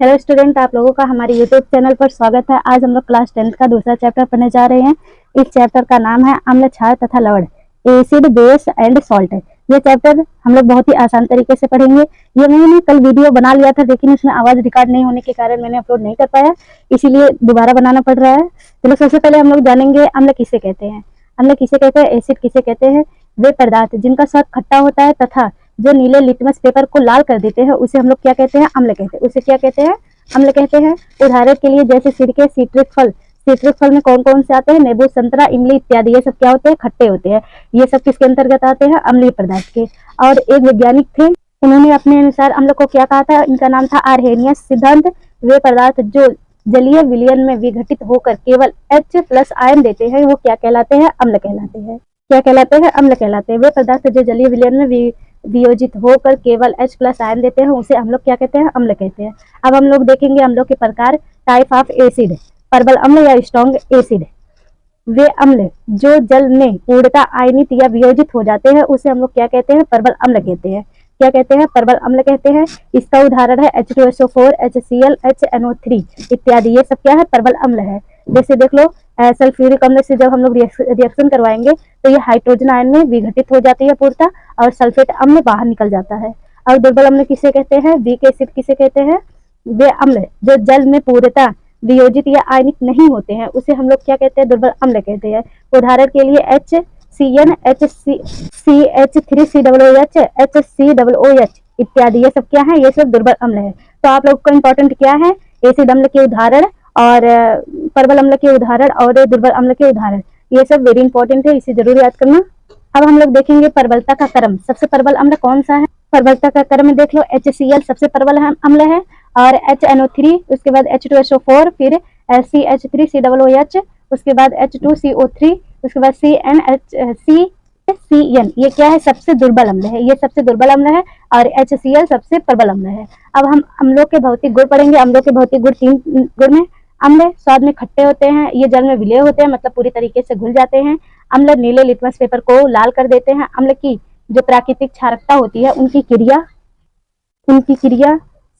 Hello student, आप लोगों का हमारे यूट्यूब चैनल पर स्वागत है। आज हम लोग क्लास 10th का दूसरा चैप्टर पढ़ने जा रहे हैं। इस चैप्टर का नाम है अम्ल, क्षार तथा लवण, एसिड, बेस एंड सॉल्ट। ये चैप्टर हम लोग बहुत ही आसान तरीके से पढ़ेंगे। ये मैंने कल वीडियो बना लिया था, लेकिन उसमें आवाज रिकॉर्ड नहीं होने के कारण मैंने अपलोड नहीं कर पाया, इसीलिए दोबारा बनाना पड़ रहा है। चलो सबसे पहले हम लोग जानेंगे अम्ल किसे कहते हैं। अम्ल किसे कहते हैं, एसिड किसे कहते हैं। वे पदार्थ जिनका स्वाद खट्टा होता है तथा जो नीले लिटमस पेपर को लाल कर देते हैं उसे हम लोग क्या कहते हैं, अम्ल कहते हैं। उसे क्या कहते हैं, अम्ल कहते हैं। उदाहरण के लिए जैसे सिरके, सिट्रिक फल में कौन कौन से आते हैं, नींबू, संतरा, इमली इत्यादि। ये सब क्या होते हैं, खट्टे होते हैं। ये सब किसके अंतर्गत आते हैं, अम्लीय पदार्थ के। और एक वैज्ञानिक थे, उन्होंने अपने अनुसार अम्ल को क्या कहा था, इनका नाम था आर्हेनियस सिद्धांत। वे पदार्थ जो जलीय विलयन में विघटित होकर केवल H+ आयन देते हैं वो क्या कहलाते हैं, अम्ल कहलाते हैं। क्या कहलाते हैं, अम्ल कहलाते हैं। वे पदार्थ जो जलीय विलयन में वियोजित होकर केवल H+ आयन देते हैं उसे हम लोग क्या कहते हैं, अम्ल कहते हैं। अब हम लोग देखेंगे अम्लों के प्रकार। टाइप ऑफ एसिड, प्रबल अम्ल या स्ट्रॉन्ग एसिड। वे अम्ल जो जल में पूर्णतः आयनित या वियोजित हो जाते हैं उसे हम लोग क्या कहते हैं, प्रबल अम्ल कहते हैं। क्या कहते हैं, प्रबल अम्ल कहते हैं। इसका उदाहरण है H2SO4, HCl, HNO3 इत्यादि। ये सब क्या है, प्रबल अम्ल है। जैसे देख लो, सल्फ्यूरिक अम्ल से जब हम लोग रिएक्शन करवाएंगे तो ये हाइड्रोजन आयन में विघटित हो जाती है पूर्णतः, और सल्फेट अम्ल बाहर निकल जाता है। और दुर्बल अम्ल किसे कहते हैं, वीक एसिड किसे कहते हैं। वे अम्ल जो जल में पूर्णतः वियोजित या आयनित नहीं होते हैं उसे हम लोग क्या कहते हैं, दुर्बल अम्ल कहते हैं। उदाहरण के लिए HCN, HCH3COOH, HCOOH इत्यादि। ये सब क्या है, ये सब दुर्बल अम्ल है। तो आप लोग को इम्पोर्टेंट क्या है, एसिड अम्ल के उदाहरण और प्रबल अम्ल के उदाहरण और दुर्बल अम्ल के उदाहरण, ये सब वेरी इंपॉर्टेंट है, इसे जरूर याद करना। अब हम लोग देखेंगे प्रबलता का क्रम। सबसे प्रबल अम्ल कौन सा है, प्रबलता का क्रम देख लो। HCl सबसे प्रबल अम्ल है, और HNO3, उसके बाद H2SO4, फिर CH3COOH, उसके बाद H2CO3, उसके बाद CN। ये क्या है, सबसे दुर्बल अम्ल है। ये सबसे दुर्बल अम्ल है, और HCl सबसे प्रबल अम्ल है। अब हम अम्लों के भौतिक गुण पढ़ेंगे। अम्लों के भौतिक गुण 3 गुण में। अम्ल स्वाद में खट्टे होते हैं, ये जल में विलय होते हैं, मतलब पूरी तरीके से घुल जाते हैं। अम्ल नीले लिटमस पेपर को लाल कर देते हैं। अम्ल की जो प्राकृतिक क्षारकता होती है उनकी क्रिया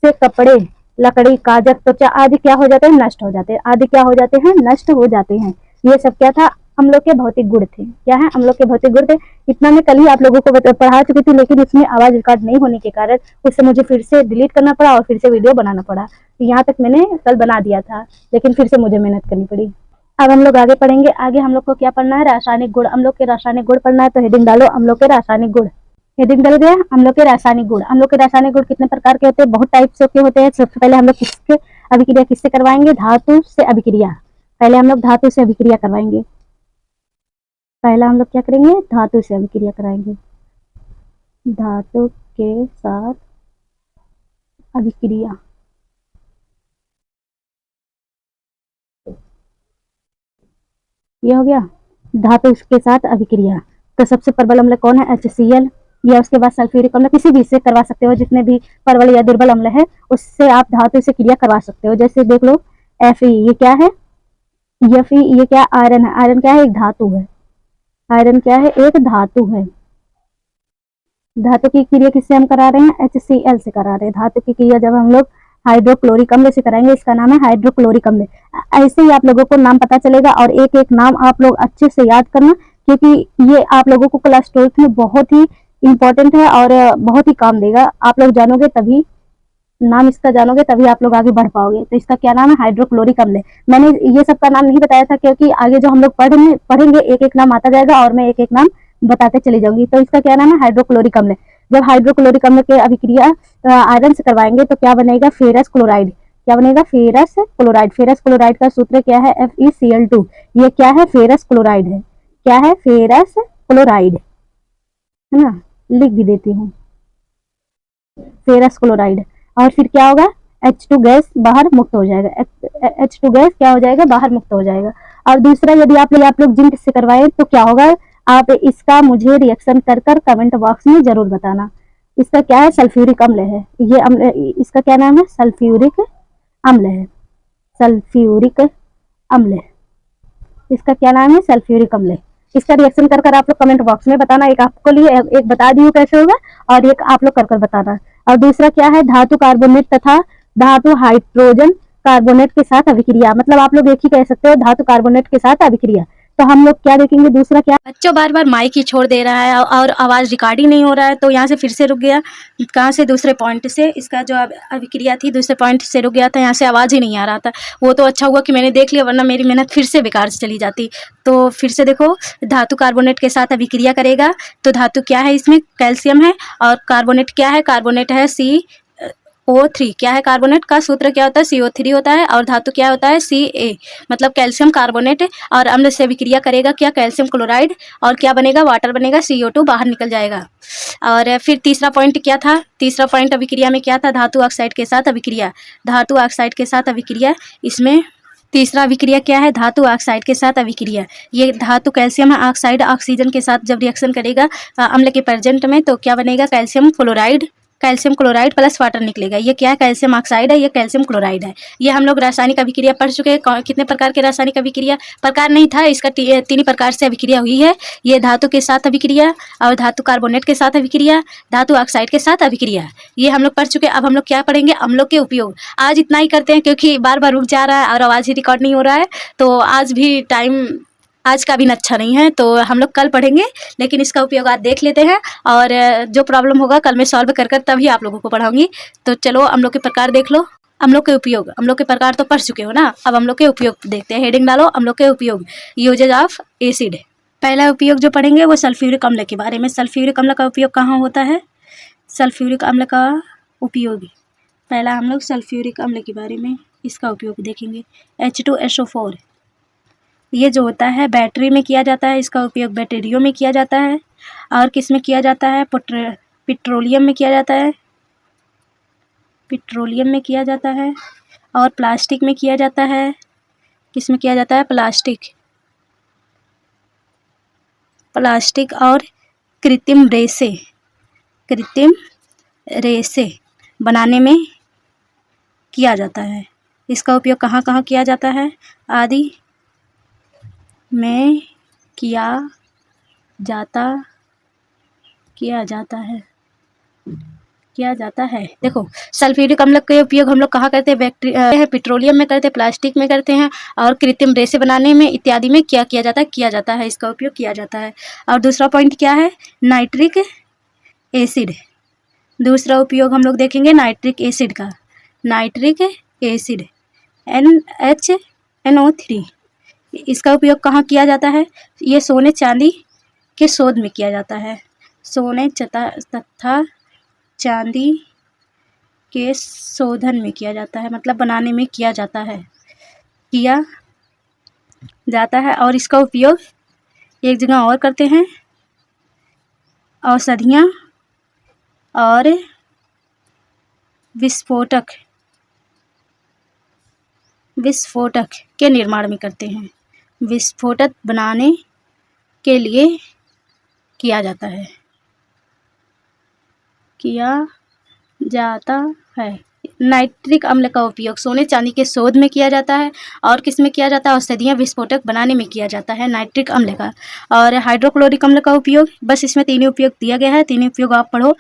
से कपड़े, लकड़ी, कागज, त्वचा आदि क्या हो जाते हैं, नष्ट हो जाते हैं। आदि क्या हो जाते हैं, नष्ट हो जाते हैं। ये सब क्या था, अम्लों के भौतिक गुण थे। क्या है, अम्लों के भौतिक गुण थे। इतना मैं कल ही आप लोगों को पढ़ा चुकी थी, लेकिन इसमें आवाज रिकॉर्ड नहीं होने के कारण उससे मुझे फिर से डिलीट करना पड़ा और फिर से वीडियो बनाना पड़ा। यहाँ तक मैंने कल बना दिया था, लेकिन फिर से मुझे मेहनत करनी पड़ी। अब हम लोग आगे पढ़ेंगे। आगे हम लोग को क्या पढ़ना है, रासायनिक गुण। अम्लों के रासायनिक गुण पढ़ना है, तो हेडिंग डालो अम्लों के रासायनिक गुण। हेडिंग डल गया, अम्लों के रासायनिक गुण। अम्लों के रासायनिक गुण कितने प्रकार के होते हैं, बहुत टाइप्स के होते हैं। सबसे पहले हम लोग किसके अभिक्रिया किससे करवाएंगे, धातु से अभिक्रिया। पहले हम लोग धातु से अभिक्रिया करवाएंगे। पहला हम लोग क्या करेंगे, धातु से अभिक्रिया कराएंगे। धातु के साथ अभिक्रिया। ये हो गया, धातु के साथ अभिक्रिया। तो सबसे प्रबल अम्ल कौन है, HCl, या उसके बाद सल्फ्यूरिक अम्ल। किसी भी से करवा सकते हो, जितने भी प्रबल या दुर्बल अम्ल है उससे आप धातु से क्रिया करवा सकते हो। जैसे देख लो, Fe ये क्या है, Fe ये क्या, आयरन है। आयरन क्या है, एक धातु है। आयरन क्या है, एक धातु है। धातु की क्रिया किससे हम करा रहे हैं, HCl से करा रहे हैं। धातु की क्रिया जब हम लोग हाइड्रोक्लोरिक अम्ल से कराएंगे, इसका नाम है हाइड्रोक्लोरिक अम्ल। ऐसे ही आप लोगों को नाम पता चलेगा, और एक एक नाम आप लोग अच्छे से याद करना, क्योंकि ये आप लोगों को क्लास 12th में बहुत ही इंपॉर्टेंट है और बहुत ही काम देगा। आप लोग जानोगे तभी, नाम इसका जानोगे तभी आप लोग आगे बढ़ पाओगे। तो इसका क्या नाम है, हाइड्रोक्लोरिक अम्ल। मैंने ये सब का नाम नहीं बताया था, क्योंकि आगे जो हम लोग पढ़ेंगे एक एक नाम आता जाएगा और मैं एक एक नाम बताते चली जाऊंगी। तो इसका क्या नाम है, हाइड्रोक्लोरिक अम्ल। जब हाइड्रोक्लोरिक अम्ल के अभिक्रिया आयरन से करवाएंगे तो क्या बनेगा, फेरस क्लोराइड। क्या बनेगा, फेरस क्लोराइड। फेरस क्लोराइड का सूत्र क्या है, FeCl2। ये क्या है, फेरस क्लोराइड है। क्या है, फेरस क्लोराइड है ना, लिख भी देती हूँ, फेरस क्लोराइड। और फिर क्या होगा, H2 गैस बाहर मुक्त हो जाएगा। H2 गैस क्या हो जाएगा, बाहर मुक्त हो जाएगा। और दूसरा, यदि आप लोग जिंक से करवाए तो क्या होगा, आप इसका मुझे रिएक्शन कर कमेंट बॉक्स में जरूर बताना। इसका क्या है, सल्फ्यूरिक अम्ल है। ये अम्ल, इसका क्या नाम है, सल्फ्यूरिक अम्ल है। सल्फ्यूरिक अम्ल, इसका क्या नाम है, सल्फ्यूरिक अम्ल। इसका रिएक्शन कर आप लोग कमेंट बॉक्स में बताना। एक आपको लिए एक बता दी हूँ कैसे होगा, और एक आप लोग कर बताना। और दूसरा क्या है, धातु कार्बोनेट तथा धातु हाइड्रोजन कार्बोनेट के साथ अभिक्रिया, मतलब आप लोग एक ही कह सकते हो धातु कार्बोनेट के साथ अभिक्रिया। तो हम लोग क्या देखेंगे, दूसरा क्या, बच्चों बार बार माइक ही छोड़ दे रहा है और आवाज रिकॉर्डिंग नहीं हो रहा है, तो यहाँ से फिर से रुक गया, कहाँ से, दूसरे पॉइंट से, इसका जो अभिक्रिया थी दूसरे पॉइंट से रुक गया था, यहाँ से आवाज ही नहीं आ रहा था। वो तो अच्छा हुआ कि मैंने देख लिया, वरना मेरी मेहनत फिर से बेकार चली जाती। तो फिर से देखो, धातु कार्बोनेट के साथ अभिक्रिया करेगा, तो धातु क्या है, इसमें कैल्शियम है, और कार्बोनेट क्या है, कार्बोनेट है CO3। क्या है, कार्बोनेट का सूत्र क्या होता है, CO3 होता है, और धातु क्या होता है, Ca, मतलब कैल्शियम कार्बोनेट, और अम्ल से अभिक्रिया करेगा क्या, कैल्शियम क्लोराइड, और क्या बनेगा, वाटर बनेगा, CO2 बाहर निकल जाएगा। और फिर तीसरा पॉइंट क्या था, तीसरा पॉइंट अभिक्रिया में क्या था, धातु ऑक्साइड के साथ अभिक्रिया, धातु ऑक्साइड के साथ अभिक्रिया। इसमें तीसरा अभिक्रिया क्या है, धातु ऑक्साइड के साथ अभिक्रिया। ये धातु कैल्शियम ऑक्साइड ऑक्सीजन के साथ जब रिएक्शन करेगा अम्ल के प्रेजेंट में, तो क्या बनेगा, कैल्शियम क्लोराइड प्लस वाटर निकलेगा। ये क्या है, कैल्शियम ऑक्साइड है, ये कैल्शियम क्लोराइड है। ये हम लोग रासायनिक अभिक्रिया पढ़ चुके हैं। कितने प्रकार के रासायनिक अभिक्रिया, प्रकार नहीं था इसका, तीन ही प्रकार से अभिक्रिया हुई है। ये धातु के साथ अभिक्रिया, और धातु कार्बोनेट के साथ अभिक्रिया, धातु ऑक्साइड के साथ अभिक्रिया, ये हम लोग पढ़ चुके हैं। अब हम लोग क्या पढ़ेंगे, अम्लों के उपयोग। आज इतना ही करते हैं, क्योंकि बार बार रुक जा रहा है और आवाज़ ही रिकॉर्ड नहीं हो रहा है, तो आज भी टाइम, आज का भी अच्छा नहीं है, तो हम लोग कल पढ़ेंगे, लेकिन इसका उपयोग आज देख लेते हैं, और जो प्रॉब्लम होगा कल मैं सॉल्व कर तभी आप लोगों को पढ़ाऊंगी। तो चलो अम्लों के प्रकार देख लो, अम्लों के उपयोग। अम्लों के प्रकार तो पढ़ चुके हो ना, अब अम्लों के उपयोग देखते हैं। हेडिंग डालो, अम्लों के उपयोग, यूजेज ऑफ एसिड। पहला उपयोग जो पढ़ेंगे वो सल्फ्यूरिक अम्ल के बारे में। सल्फ्यूरिक अम्ल का उपयोग कहाँ होता है, सल्फ्यूरिक अम्ल का उपयोग, पहला हम लोग सल्फ्यूरिक अम्ल के बारे में इसका उपयोग देखेंगे। H2SO4, ये जो होता है बैटरी में किया जाता है, इसका उपयोग बैटरियों में किया जाता है, और किस में किया जाता है, पेट्रोलियम में किया जाता है, पेट्रोलियम में किया जाता है, और प्लास्टिक में किया जाता है। किस में किया जाता है, प्लास्टिक और कृत्रिम रेसे बनाने में किया जाता है। इसका उपयोग कहाँ कहाँ किया जाता है, आदि में किया जाता है। देखो, सल्फ्यूरिक अम्ल के उपयोग हम लोग कहाँ करते हैं, पेट्रोलियम में करते हैं, प्लास्टिक में करते हैं, और कृत्रिम रेसे बनाने में इत्यादि में क्या किया जाता है, इसका उपयोग किया जाता है। और दूसरा पॉइंट क्या है, नाइट्रिक एसिड। दूसरा उपयोग हम लोग देखेंगे नाइट्रिक एसिड का, नाइट्रिक एसिड NHNO3। इसका उपयोग कहाँ किया जाता है, ये सोने चांदी के शोध में किया जाता है, सोने तथा चांदी के शोधन में किया जाता है, मतलब बनाने में किया जाता है। और इसका उपयोग एक जगह और करते हैं, औषधियाँ और विस्फोटक के निर्माण में करते हैं, विस्फोटक बनाने के लिए किया जाता है। नाइट्रिक अम्ल का उपयोग सोने चांदी के शोध में किया जाता है, और किस में किया जाता है, औषधियाँ विस्फोटक बनाने में किया जाता है, नाइट्रिक अम्ल का। और हाइड्रोक्लोरिक अम्ल का उपयोग, बस इसमें तीन उपयोग दिया गया है, तीन उपयोग आप पढ़ो।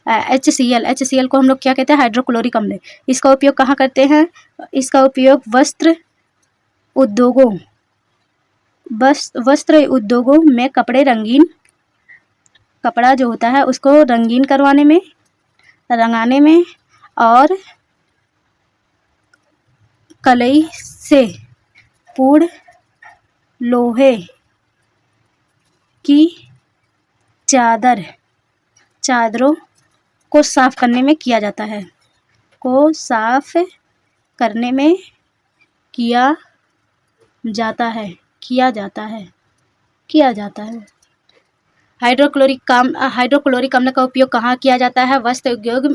HCl को हम लोग क्या कहते हैं, हाइड्रोक्लोरिक अम्ल। इसका उपयोग कहाँ करते हैं, इसका उपयोग वस्त्र उद्योगों में कपड़ा जो होता है उसको रंगीन रंगाने में, और कलई से पूर्ण लोहे की चादरों को साफ करने में किया जाता है। हाइड्रोक्लोरिक अम्ल का उपयोग कहाँ किया जाता है, वस्त्र उद्योग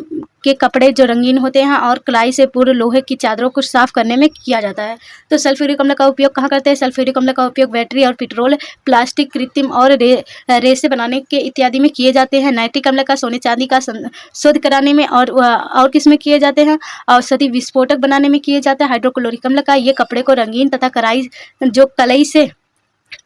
के कपड़े जो रंगीन होते हैं और कलाई से पूर्ण लोहे की चादरों को साफ करने में किया जाता है। तो सल्फ्यूरिक अम्ल का उपयोग कहाँ करते हैं, सल्फ्यूरिक अम्ल का उपयोग बैटरी और पेट्रोल, प्लास्टिक, कृत्रिम और रेसे बनाने के इत्यादि में किए जाते हैं। नाइट्रिक अम्ल का सोने चांदी का शोध कराने में और किस में किए जाते हैं, औषधि विस्फोटक बनाने में किए जाते हैं। हाइड्रोक्लोरिक अम्ल का ये कपड़े को रंगीन तथा कलई से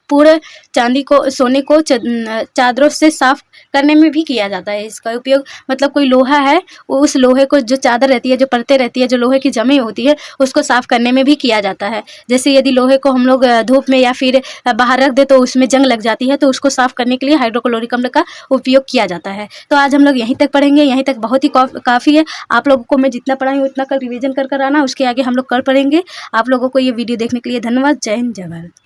पूरे चांदी को सोने को चादरों से साफ करने में भी किया जाता है इसका उपयोग। मतलब कोई लोहा है, उस लोहे को जो चादर रहती है, जो परतें रहती है, जो लोहे की जमी होती है, उसको साफ करने में भी किया जाता है। जैसे यदि लोहे को हम लोग धूप में या फिर बाहर रख दे तो उसमें जंग लग जाती है, तो उसको साफ करने के लिए हाइड्रोक्लोरिक अम्ल का उपयोग किया जाता है। तो आज हम लोग यहीं तक पढ़ेंगे, यहीं तक बहुत ही काफ़ी है। आप लोगों को मैं जितना पढ़ाई उतना कल रिविजन कर आना, उसके आगे हम लोग कर पढ़ेंगे। आप लोगों को ये वीडियो देखने के लिए धन्यवाद। जय हिंद, जय भारत।